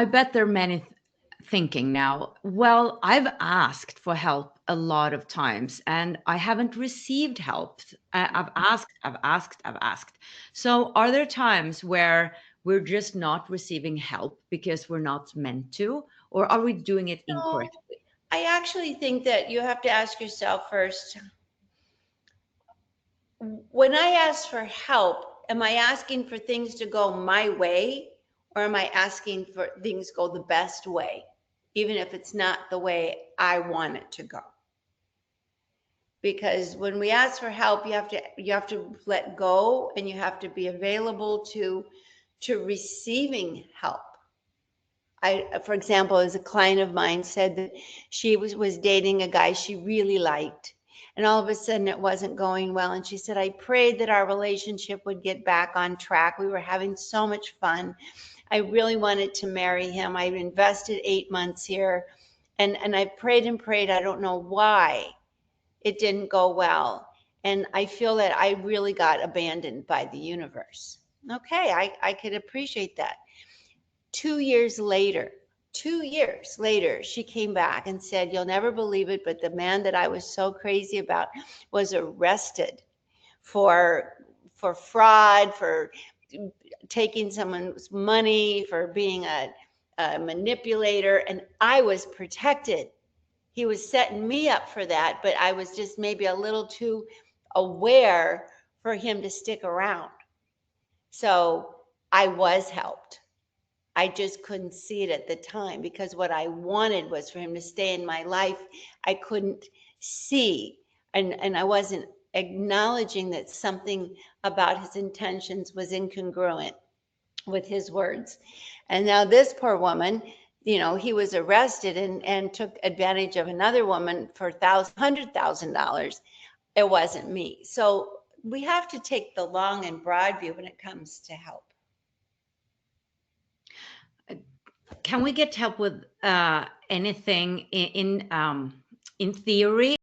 I bet there are many thinking now, well, I've asked for help a lot of times and I haven't received help. I've asked, I've asked, I've asked. So, are there times where we're just not receiving help because we're not meant to, or are we doing it No, incorrectly? I actually think that you have to ask yourself first, when I ask for help, am I asking for things to go my way or am I asking for things go the best way, even if it's not the way I want it to go? Because when we ask for help, you have to let go and you have to be available to receiving help. For example, as a client of mine said that she was dating a guy she really liked, and all of a sudden it wasn't going well. And she said, I prayed that our relationship would get back on track. We were having so much fun. I really wanted to marry him. I invested 8 months here, and I prayed and prayed. I don't know why it didn't go well. And I feel that I really got abandoned by the universe. Okay, I could appreciate that. 2 years later, 2 years later, she came back and said, you'll never believe it, but the man that I was so crazy about was arrested for for fraud, for taking someone's money, for being a manipulator, and I was protected. He was setting me up for that, but I was just maybe a little too aware for him to stick around. So I was helped. I just couldn't see it at the time because what I wanted was for him to stay in my life. I couldn't see, and I wasn't acknowledging that something about his intentions was incongruent with his words. And now this poor woman, he was arrested and took advantage of another woman for $100,000. It wasn't me. So we have to take the long and broad view when it comes to help. Can we get help with anything in theory?